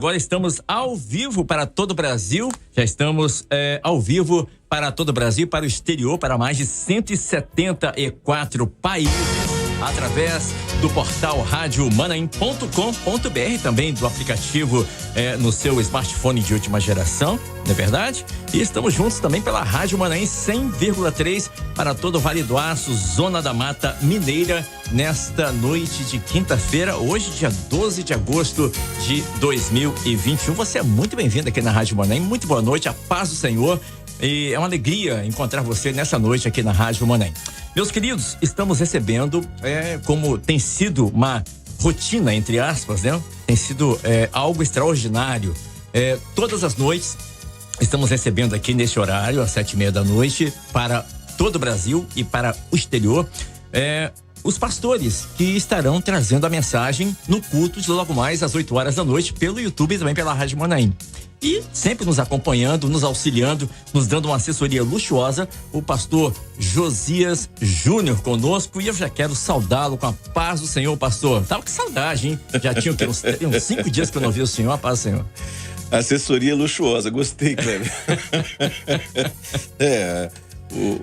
Agora estamos ao vivo para todo o Brasil, já estamos ao vivo para todo o Brasil, para o exterior, para mais de 174 países, através do portal radiomanaim.com.br, também do aplicativo no seu smartphone de última geração, não é verdade? E estamos juntos também pela Rádio Manaim 100,3 para todo o Vale do Aço, Zona da Mata Mineira, nesta noite de quinta-feira, hoje, dia 12 de agosto de 2021. Você é muito bem-vindo aqui na Rádio Manaim. Muito boa noite, a paz do Senhor. E é uma alegria encontrar você nessa noite aqui na Rádio Manaim. Meus queridos, estamos recebendo, como tem sido uma rotina, entre aspas, né? Tem sido algo extraordinário. Todas as noites estamos recebendo aqui nesse horário, às 7:30 da noite, para todo o Brasil e para o exterior, os pastores que estarão trazendo a mensagem no culto de logo mais às 8 horas da noite pelo YouTube e também pela Rádio Manaim. E sempre nos acompanhando, nos auxiliando, nos dando uma assessoria luxuosa, o pastor Josias Júnior conosco, e eu já quero saudá-lo com a paz do Senhor, pastor. Tava com saudade, hein? Já tinha uns 5 dias que eu não vi o senhor, a paz do Senhor. Assessoria luxuosa, gostei, Cleber.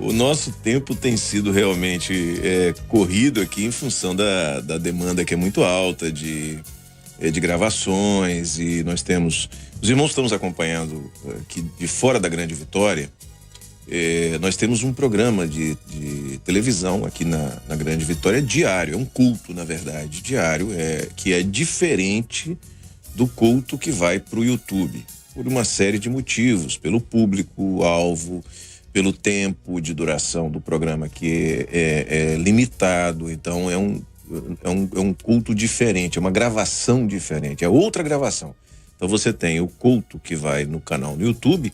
O nosso tempo tem sido realmente corrido aqui em função da demanda que é muito alta de gravações, e nós temos, os irmãos estão nos acompanhando aqui de fora da Grande Vitória. Nós temos um programa de televisão aqui na Grande Vitória diário, é um culto, na verdade, diário, que é diferente do culto que vai para o YouTube, por uma série de motivos, pelo público-alvo, pelo tempo de duração do programa que é limitado. Então é um culto diferente, é uma gravação diferente, é outra gravação. Então você tem o culto que vai no canal no YouTube,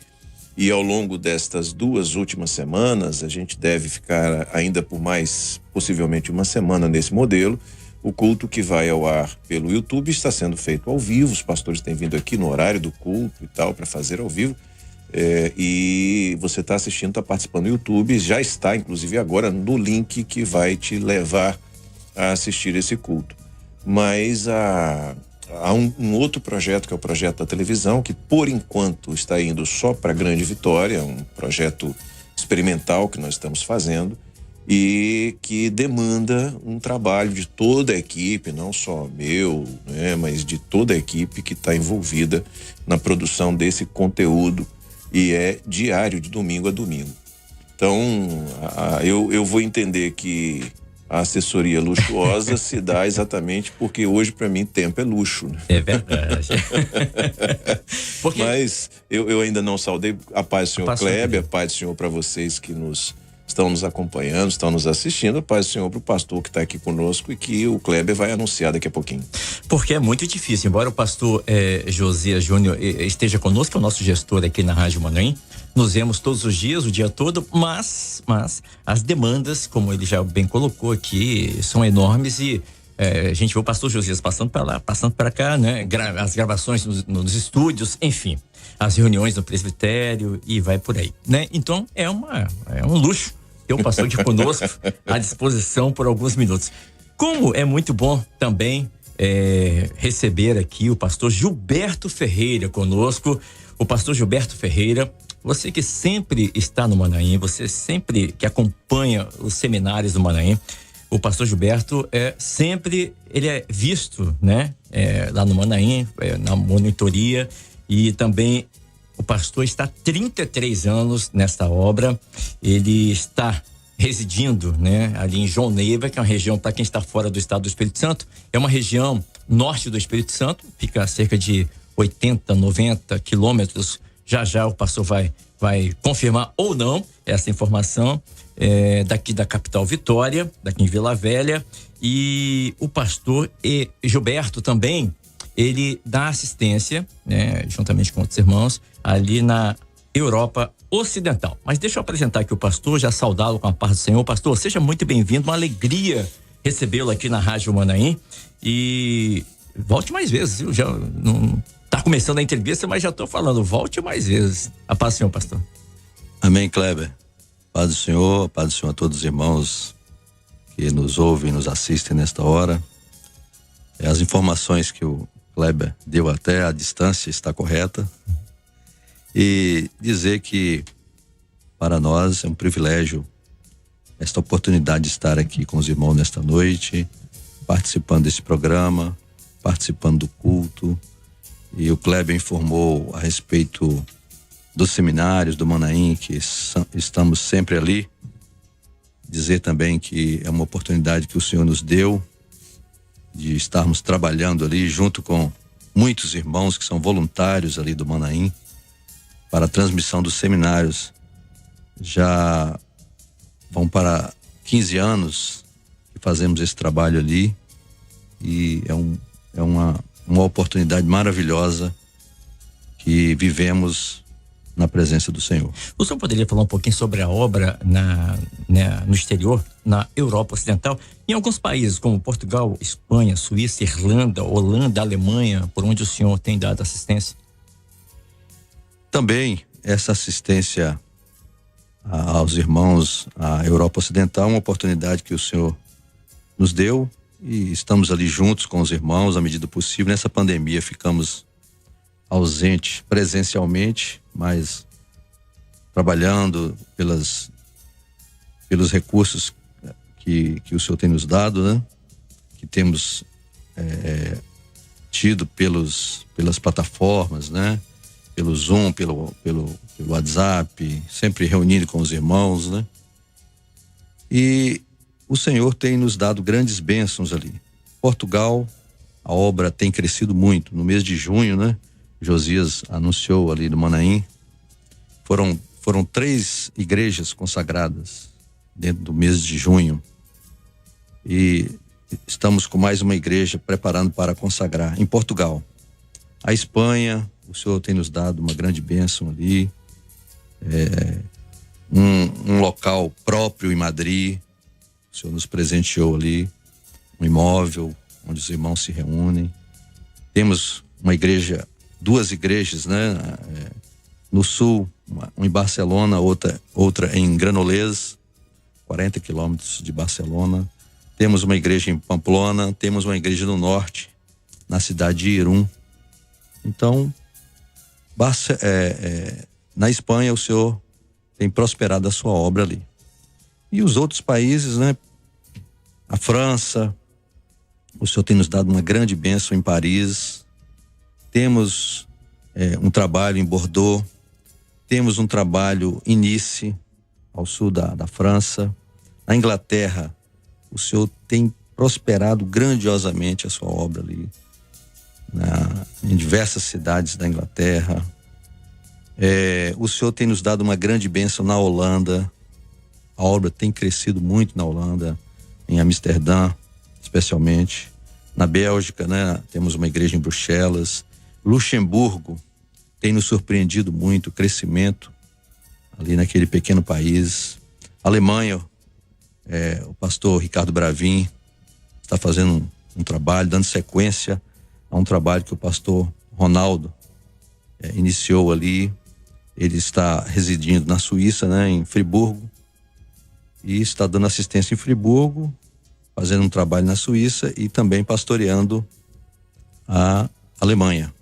e ao longo destas 2 últimas semanas, a gente deve ficar ainda por mais, possivelmente uma semana nesse modelo. O culto que vai ao ar pelo YouTube está sendo feito ao vivo, os pastores têm vindo aqui no horário do culto e tal, para fazer ao vivo. E você está assistindo, está participando do YouTube, já está inclusive agora no link que vai te levar a assistir esse culto. Mas há um outro projeto, que é o projeto da televisão, que por enquanto está indo só para Grande Vitória, um projeto experimental que nós estamos fazendo, e que demanda um trabalho de toda a equipe, não só meu, né, mas de toda a equipe que está envolvida na produção desse conteúdo, e é diário, de domingo a domingo. Então, eu vou entender que a assessoria luxuosa se dá exatamente porque hoje, para mim, tempo é luxo, né? É verdade. Mas eu ainda não saudei. A paz do Senhor Kleber, a paz do Senhor para vocês que estão nos acompanhando, estão nos assistindo, a paz do Senhor para o pastor que está aqui conosco e que o Kleber vai anunciar daqui a pouquinho. Porque é muito difícil, embora o pastor Josias Júnior esteja conosco, é o nosso gestor aqui na Rádio Manaim, nos vemos todos os dias, o dia todo, mas as demandas, como ele já bem colocou aqui, são enormes, e a gente vê o pastor Josias passando para lá, passando para cá, né? As gravações nos estúdios, enfim, as reuniões no presbitério e vai por aí, né? Então é um luxo ter o pastor aqui conosco à disposição por alguns minutos. Como é muito bom também receber aqui o pastor Gilberto Ferreira conosco. O pastor Gilberto Ferreira, você que sempre está no Manaim, você sempre que acompanha os seminários do Manaim, o pastor Gilberto ele é visto, né? Lá no Manaim, na monitoria, e também o pastor está há 33 anos nesta obra. Ele está residindo, né, ali em João Neiva, que é uma região, para quem está fora do estado do Espírito Santo, é uma região norte do Espírito Santo, fica a cerca de 80, 90 quilômetros. Já o pastor vai confirmar ou não essa informação, daqui da capital Vitória, daqui em Vila Velha. E o pastor Gilberto também, ele dá assistência, né, juntamente com outros irmãos, ali na Europa Ocidental. Mas deixa eu apresentar aqui o pastor, já saudá-lo com a paz do Senhor. Pastor, seja muito bem-vindo, uma alegria recebê-lo aqui na Rádio Manaim, e volte mais vezes, viu? Já não tá começando a entrevista, mas já tô falando, volte mais vezes. A paz do Senhor, pastor. Amém, Kleber. Paz do Senhor a todos os irmãos que nos ouvem e nos assistem nesta hora. As informações que o Kleber deu até a distância, está correta. E dizer que para nós é um privilégio esta oportunidade de estar aqui com os irmãos nesta noite, participando desse programa, participando do culto. E o Kleber informou a respeito dos seminários do Manaim, que estamos sempre ali. Dizer também que é uma oportunidade que o Senhor nos deu de estarmos trabalhando ali junto com muitos irmãos que são voluntários ali do Manaim para a transmissão dos seminários. Já vão para 15 anos que fazemos esse trabalho ali e é uma oportunidade maravilhosa que vivemos na presença do Senhor. O senhor poderia falar um pouquinho sobre a obra no exterior, na Europa Ocidental, em alguns países como Portugal, Espanha, Suíça, Irlanda, Holanda, Alemanha, por onde o senhor tem dado assistência? Também essa assistência aos irmãos, à Europa Ocidental, uma oportunidade que o Senhor nos deu e estamos ali juntos com os irmãos à medida possível. Nessa pandemia ficamos ausentes presencialmente, mas trabalhando pelos recursos que o Senhor tem nos dado, né? Que temos tido pelas plataformas, né? Pelo Zoom, pelo WhatsApp, sempre reunindo com os irmãos, né? E o Senhor tem nos dado grandes bênçãos ali. Portugal, a obra tem crescido muito. No mês de junho, né? Josias anunciou ali no Manaim, foram 3 igrejas consagradas dentro do mês de junho. E estamos com mais uma igreja preparando para consagrar em Portugal. A Espanha, o Senhor tem nos dado uma grande bênção ali. Um local próprio em Madrid. O Senhor nos presenteou ali um imóvel onde os irmãos se reúnem. Temos uma igreja, 2 igrejas, né? No sul, uma em Barcelona, outra em Granollers, 40 quilômetros de Barcelona. Temos uma igreja em Pamplona, temos uma igreja no norte, na cidade de Irún. Então, na Espanha o Senhor tem prosperado a sua obra ali. E os outros países, né? A França, o Senhor tem nos dado uma grande bênção em Paris. Temos um trabalho em Bordeaux. Temos um trabalho em Nice, ao sul da França. Na Inglaterra, o Senhor tem prosperado grandiosamente a sua obra ali. Em diversas cidades da Inglaterra. O Senhor tem nos dado uma grande bênção na Holanda. A obra tem crescido muito na Holanda, em Amsterdã, especialmente. Na Bélgica, né? Temos uma igreja em Bruxelas. Luxemburgo tem nos surpreendido muito o crescimento ali naquele pequeno país. Alemanha, o pastor Ricardo Bravin está fazendo um trabalho, dando sequência a um trabalho que o pastor Ronaldo iniciou ali. Ele está residindo na Suíça, né, em Friburgo, e está dando assistência em Friburgo, fazendo um trabalho na Suíça e também pastoreando a Alemanha.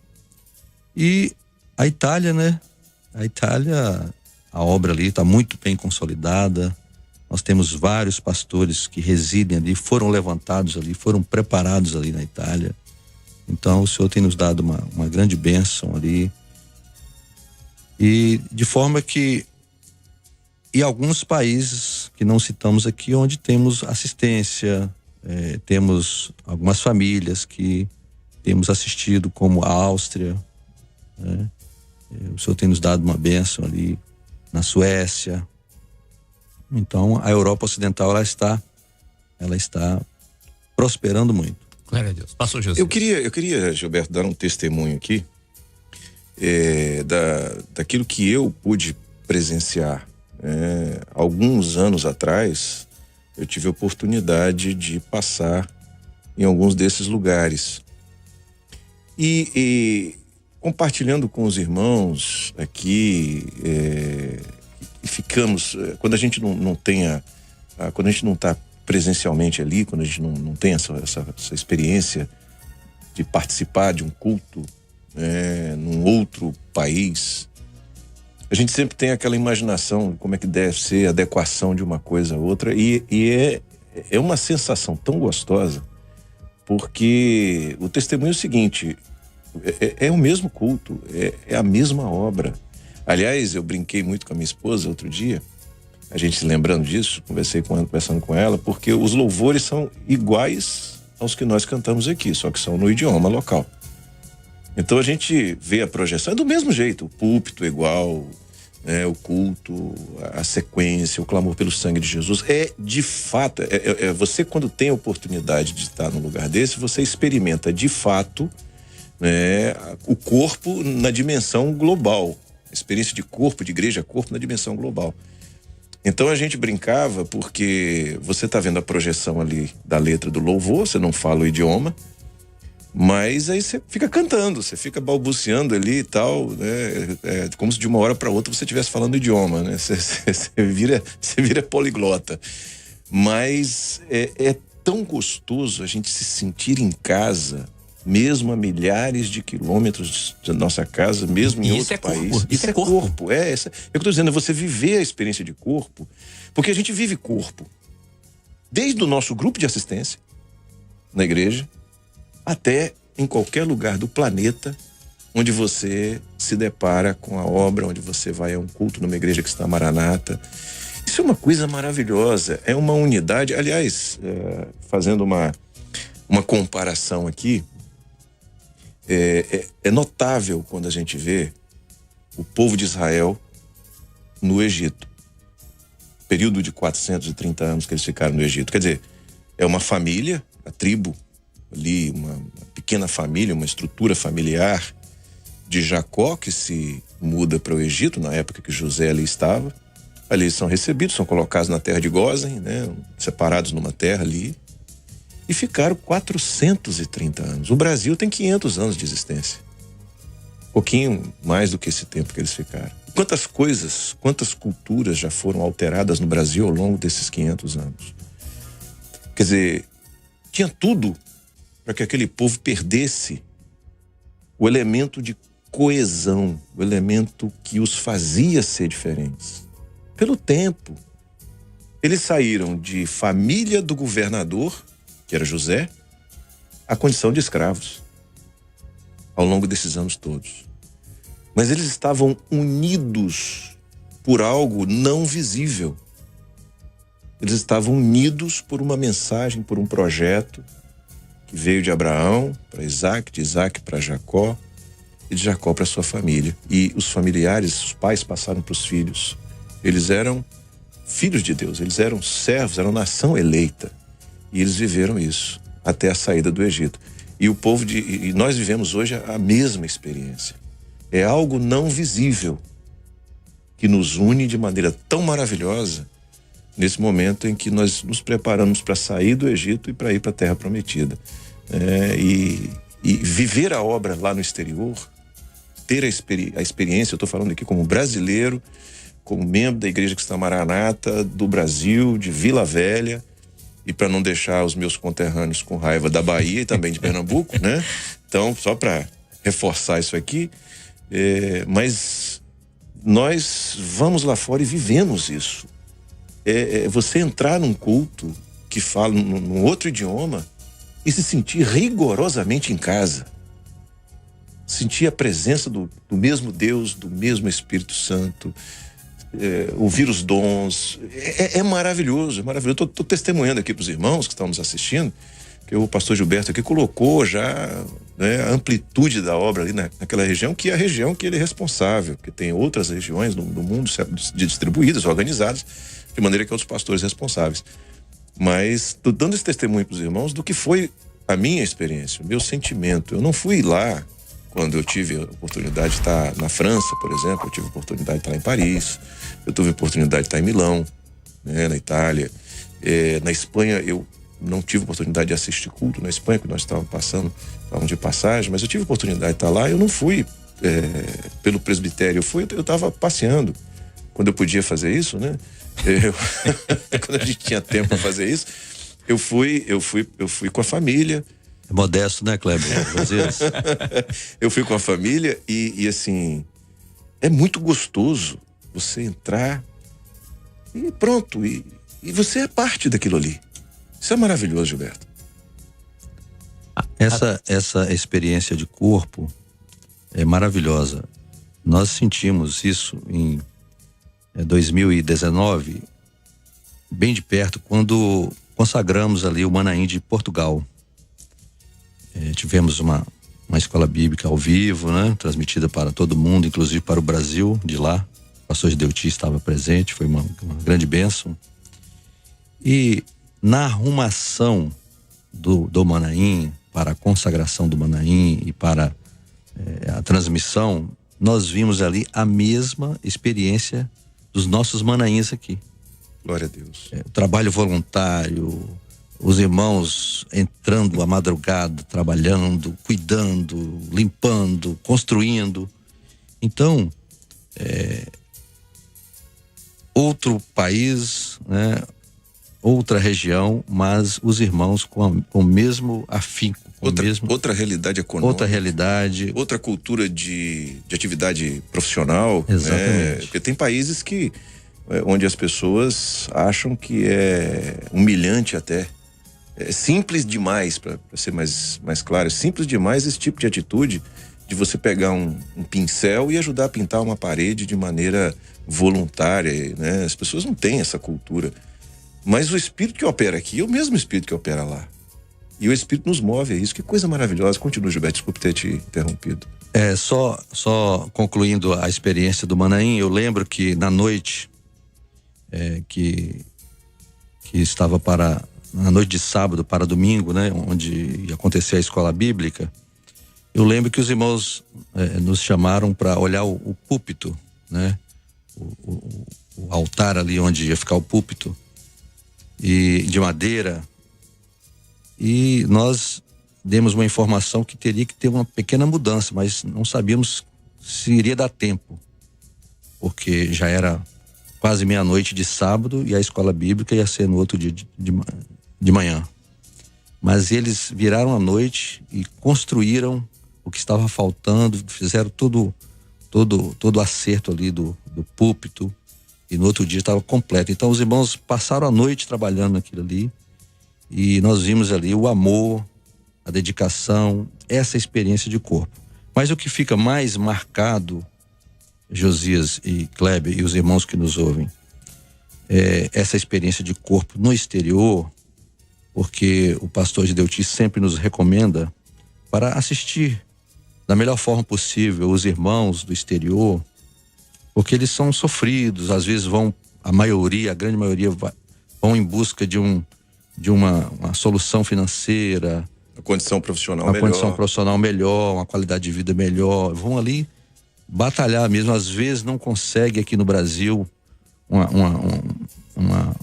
E a Itália, né? A Itália, a obra ali está muito bem consolidada. Nós temos vários pastores que residem ali, foram levantados ali, foram preparados ali na Itália. Então o Senhor tem nos dado uma grande bênção ali. E de forma que, e alguns países que não citamos aqui, onde temos assistência, temos algumas famílias que temos assistido, como a Áustria, né? O Senhor tem nos dado uma bênção ali na Suécia. Então a Europa Ocidental ela está prosperando muito. Glória a Deus. Pastor Jesus. Eu queria, Gilberto, dar um testemunho aqui daquilo que eu pude presenciar. Alguns anos atrás, eu tive a oportunidade de passar em alguns desses lugares. E compartilhando com os irmãos aqui, ficamos, quando a gente não tenha, quando a gente não está presencialmente ali, quando a gente não tem essa experiência de participar de um culto, num outro país, a gente sempre tem aquela imaginação de como é que deve ser a adequação de uma coisa a outra, e é uma sensação tão gostosa, porque o testemunho é o seguinte, é o mesmo culto, é a mesma obra. Aliás, eu brinquei muito com a minha esposa outro dia, a gente se lembrando disso, conversando com ela, porque os louvores são iguais aos que nós cantamos aqui, só que são no idioma local. Então a gente vê a projeção, é do mesmo jeito, o púlpito é igual, o culto, a sequência, o clamor pelo sangue de Jesus. De fato, você quando tem a oportunidade de estar num lugar desse, você experimenta de fato o corpo na dimensão global. A experiência de corpo, de igreja, corpo na dimensão global. Então a gente brincava porque você está vendo a projeção ali da letra do louvor, você não fala o idioma, mas aí você fica cantando, você fica balbuciando ali e tal, né? Como se de uma hora para outra você estivesse falando o idioma, né? Você vira poliglota. Mas é tão gostoso a gente se sentir em casa, mesmo a milhares de quilômetros da nossa casa, mesmo em outro país. Isso é corpo. É o que eu estou dizendo, é você viver a experiência de corpo, porque a gente vive corpo. Desde o nosso grupo de assistência, na igreja, até em qualquer lugar do planeta onde você se depara com a obra, onde você vai a um culto numa igreja que está Maranata. Isso é uma coisa maravilhosa, é uma unidade. Aliás, fazendo uma comparação aqui, é notável quando a gente vê o povo de Israel no Egito. Período de 430 anos que eles ficaram no Egito. Quer dizer, é uma família, a tribo ali, uma pequena família, uma estrutura familiar de Jacó que se muda para o Egito na época que José ali estava. Ali eles são recebidos, são colocados na terra de Gósen, né, separados numa terra ali, e ficaram 430 anos. O Brasil tem 500 anos de existência. Um pouquinho mais do que esse tempo que eles ficaram. Quantas coisas, quantas culturas já foram alteradas no Brasil ao longo desses 500 anos? Quer dizer, tinha tudo para que aquele povo perdesse o elemento de coesão, o elemento que os fazia ser diferentes. Pelo tempo. Eles saíram de família do governador, que era José, à condição de escravos ao longo desses anos todos. Mas eles estavam unidos por algo não visível. Eles estavam unidos por uma mensagem, por um projeto que veio de Abraão para Isaac, de Isaac para Jacó e de Jacó para sua família. E os familiares, os pais passaram para os filhos. Eles eram filhos de Deus, eles eram servos, eram nação eleita. E eles viveram isso até a saída do Egito. E e nós vivemos hoje a mesma experiência. É algo não visível que nos une de maneira tão maravilhosa nesse momento em que nós nos preparamos para sair do Egito e para ir para a Terra Prometida. E viver a obra lá no exterior, ter a experiência, eu estou falando aqui como brasileiro, como membro da Igreja Cristã Maranata do Brasil, de Vila Velha, e para não deixar os meus conterrâneos com raiva da Bahia e também de Pernambuco, né? Então, só para reforçar isso aqui, mas nós vamos lá fora e vivemos isso. Você entrar num culto que fala num outro idioma e se sentir rigorosamente em casa. Sentir a presença do mesmo Deus, do mesmo Espírito Santo, ouvir os dons, é maravilhoso, é maravilhoso. Estou testemunhando aqui para os irmãos que estão nos assistindo, que o pastor Gilberto aqui colocou já, né, a amplitude da obra ali naquela região, que é a região que ele é responsável, porque tem outras regiões do mundo distribuídas, organizadas, de maneira que outros pastores responsáveis. Mas estou dando esse testemunho para os irmãos do que foi a minha experiência, o meu sentimento. Eu não fui lá quando eu tive a oportunidade de estar na França, por exemplo, eu tive a oportunidade de estar em Paris, eu tive a oportunidade de estar em Milão, né, na Itália. Na Espanha, eu não tive a oportunidade de assistir culto na Espanha, que nós estávamos de passagem, mas eu tive a oportunidade de estar lá. Eu não fui pelo presbitério, eu estava passeando, quando eu podia fazer isso, né? Quando a gente tinha tempo para fazer isso, eu fui com a família. É modesto, né, Kleber? Às vezes. Eu fui com a família e assim, é muito gostoso você entrar e pronto, e você é parte daquilo ali. Isso é maravilhoso, Gilberto. Essa experiência de corpo é maravilhosa. Nós sentimos isso em 2019, bem de perto, quando consagramos ali o Manaim de Portugal. Tivemos uma escola bíblica ao vivo, né? Transmitida para todo mundo, inclusive para o Brasil, de lá. O pastor Gideuti estava presente, foi uma grande bênção. E na arrumação do Manaim, para a consagração do Manaim e para a transmissão, nós vimos ali a mesma experiência dos nossos Manaíns aqui. Glória a Deus. O trabalho voluntário, os irmãos entrando à madrugada, trabalhando, cuidando, limpando, construindo. Então, outro país, né? Outra região, mas os irmãos com o mesmo afinco. Outra realidade econômica. Outra realidade. Outra cultura de atividade profissional. Exatamente. Né? Porque tem países onde as pessoas acham que é humilhante até. É simples demais, para ser mais claro, é simples demais esse tipo de atitude de você pegar um pincel e ajudar a pintar uma parede de maneira voluntária, né? As pessoas não têm essa cultura. Mas o Espírito que opera aqui é o mesmo Espírito que opera lá. E o Espírito nos move, é isso. Que coisa maravilhosa. Continua, Gilberto, desculpe ter te interrompido. Só concluindo a experiência do Manaim, eu lembro que na noite que estava na noite de sábado para domingo, né, onde ia acontecer a escola bíblica, eu lembro que os irmãos nos chamaram para olhar o púlpito, né, o altar ali onde ia ficar o púlpito, e de madeira, e nós demos uma informação que teria que ter uma pequena mudança, mas não sabíamos se iria dar tempo, porque já era quase meia-noite de sábado e a escola bíblica ia ser no outro dia de manhã. Mas eles viraram à noite e construíram o que estava faltando, fizeram todo o acerto ali do púlpito, e no outro dia estava completo. Então os irmãos passaram a noite trabalhando naquilo ali, e nós vimos ali o amor, a dedicação, essa experiência de corpo. Mas o que fica mais marcado, Josias e Kleber e os irmãos que nos ouvem, é essa experiência de corpo no exterior, porque o pastor Gideuti sempre nos recomenda para assistir da melhor forma possível os irmãos do exterior, porque eles são sofridos, às vezes a grande maioria vão em busca de uma solução financeira, uma condição profissional melhor, uma qualidade de vida melhor, vão ali batalhar mesmo, às vezes não consegue aqui no Brasil uma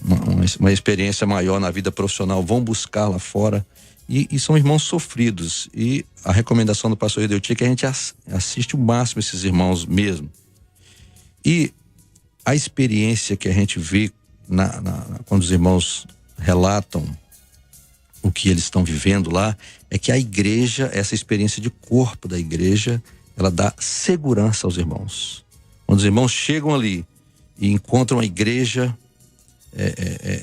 experiência maior na vida profissional, vão buscar lá fora, e são irmãos sofridos, e a recomendação do pastor Gideuti é que a gente assiste o máximo esses irmãos mesmo. E a experiência que a gente vê quando os irmãos relatam o que eles estão vivendo lá, é que a igreja, essa experiência de corpo da igreja, ela dá segurança aos irmãos. Quando os irmãos chegam ali e encontram a igreja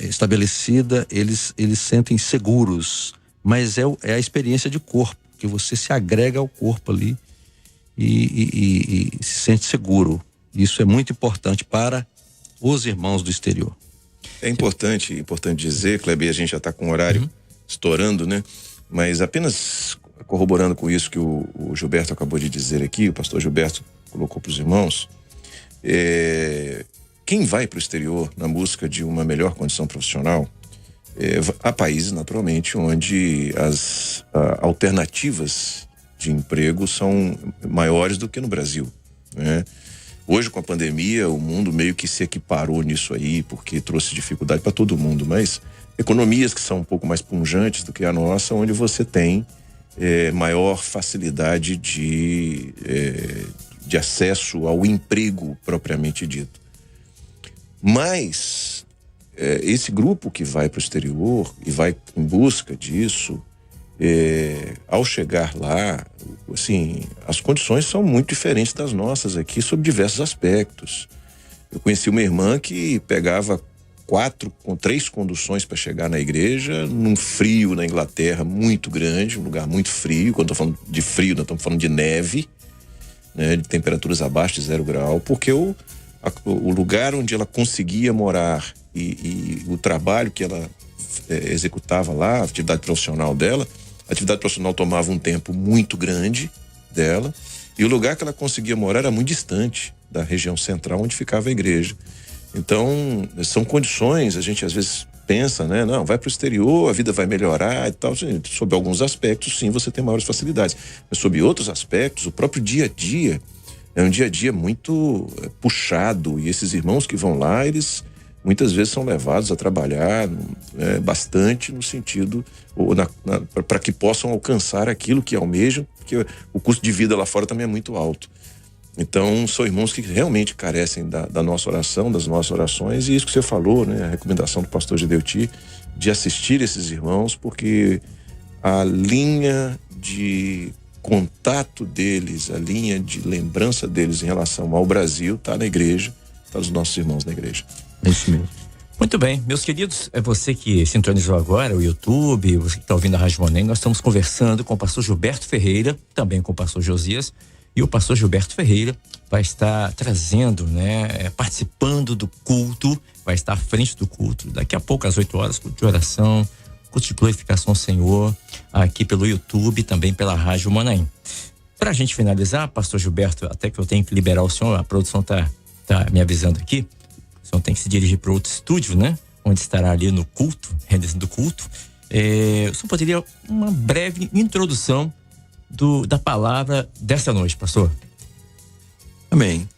estabelecida, eles sentem seguros, mas é a experiência de corpo, que você se agrega ao corpo ali e se sente seguro. Isso é muito importante para os irmãos do exterior. É importante dizer, Kleber, a gente já está com o horário estourando, né? Mas apenas corroborando com isso que o Gilberto acabou de dizer aqui, o pastor Gilberto colocou para os irmãos, quem vai para o exterior na busca de uma melhor condição profissional, há países, naturalmente, onde as alternativas de emprego são maiores do que no Brasil, né? Hoje, com a pandemia, o mundo meio que se equiparou nisso aí, porque trouxe dificuldade para todo mundo, mas economias que são um pouco mais pujantes do que a nossa, onde você tem maior facilidade de acesso ao emprego propriamente dito. Mas esse grupo que vai para o exterior e vai em busca disso, Ao chegar lá, assim, as condições são muito diferentes das nossas aqui, sob diversos aspectos. Eu conheci uma irmã que pegava 3 conduções para chegar na igreja, num frio na Inglaterra muito grande, um lugar muito frio. Quando estou falando de frio, nós estamos falando de neve, né, de temperaturas abaixo de 0 grau, porque o lugar onde ela conseguia morar e o trabalho que ela executava lá, a atividade profissional dela, a atividade profissional tomava um tempo muito grande dela, e o lugar que ela conseguia morar era muito distante da região central onde ficava a igreja. Então, são condições, a gente às vezes pensa, né? Não, vai para o exterior, a vida vai melhorar e tal. Sob alguns aspectos, sim, você tem maiores facilidades. Mas sob outros aspectos, o próprio dia a dia é um dia a dia muito puxado, e esses irmãos que vão lá, eles muitas vezes são levados a trabalhar bastante no sentido, para que possam alcançar aquilo que almejam, porque o custo de vida lá fora também é muito alto. Então, são irmãos que realmente carecem da nossa oração, das nossas orações, e isso que você falou, né? A recomendação do pastor Gideuti, de assistir esses irmãos, porque a linha de contato deles, a linha de lembrança deles em relação ao Brasil está na igreja, está nos nossos irmãos na igreja. É isso mesmo. Muito bem, meus queridos, é você que sintonizou agora o YouTube, você que está ouvindo a Rádio Monem, nós estamos conversando com o pastor Gilberto Ferreira, também com o pastor Josias, e o pastor Gilberto Ferreira vai estar trazendo, né, participando do culto, vai estar à frente do culto, daqui a pouco às 8 horas, culto de oração, culto de glorificação ao Senhor, aqui pelo YouTube, também pela Rádio Monem. Pra gente finalizar, pastor Gilberto, até que eu tenho que liberar o senhor, a produção tá me avisando aqui, o senhor tem que se dirigir para outro estúdio, né? Onde estará ali no culto, realizando o culto. O senhor poderia uma breve introdução da palavra dessa noite, pastor? Amém.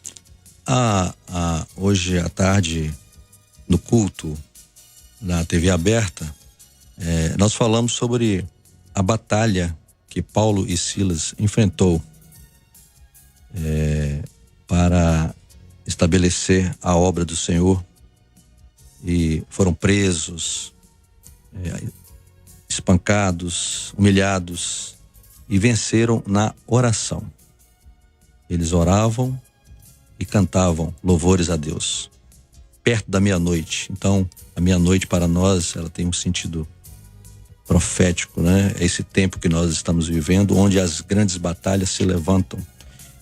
Hoje à tarde, no culto, na TV aberta, nós falamos sobre a batalha que Paulo e Silas enfrentou para estabelecer a obra do Senhor, e foram presos, espancados, humilhados, e venceram na oração. Eles oravam e cantavam louvores a Deus perto da meia-noite. Então, a meia-noite para nós, ela tem um sentido profético, né? É esse tempo que nós estamos vivendo, onde as grandes batalhas se levantam.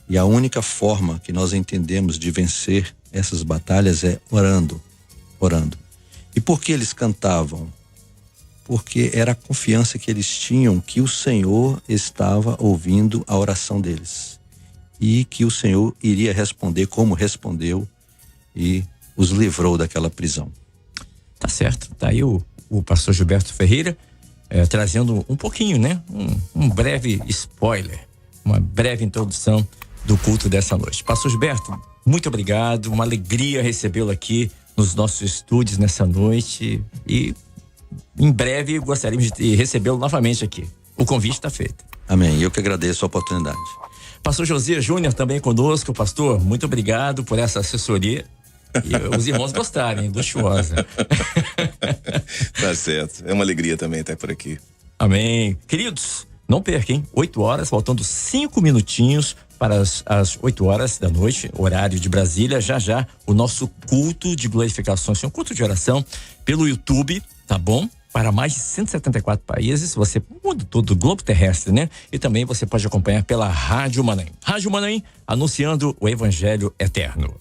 E a única forma que nós entendemos de vencer essas batalhas é orando. E por que eles cantavam? Porque era a confiança que eles tinham que o Senhor estava ouvindo a oração deles. E que o Senhor iria responder como respondeu e os livrou daquela prisão. Tá certo. Tá aí o pastor Gilberto Ferreira trazendo um pouquinho, né? Um breve spoiler, uma breve introdução do culto dessa noite. Pastor Gilberto, muito obrigado, uma alegria recebê-lo aqui nos nossos estúdios nessa noite, e em breve gostaríamos de recebê-lo novamente aqui. O convite está feito. Amém, eu que agradeço a oportunidade. Pastor Josias Júnior também conosco. Pastor, muito obrigado por essa assessoria. E os irmãos gostarem, luxuosa. Tá certo, é uma alegria também estar por aqui. Amém. Queridos, não percam, 8 horas, faltando 5 minutinhos para as 8 horas da noite, horário de Brasília. Já o nosso culto de glorificação, um culto de oração pelo YouTube, tá bom? Para mais de 174 países, você muda todo o globo terrestre, né? E também você pode acompanhar pela Rádio Monem. Rádio Monem, anunciando o Evangelho Eterno.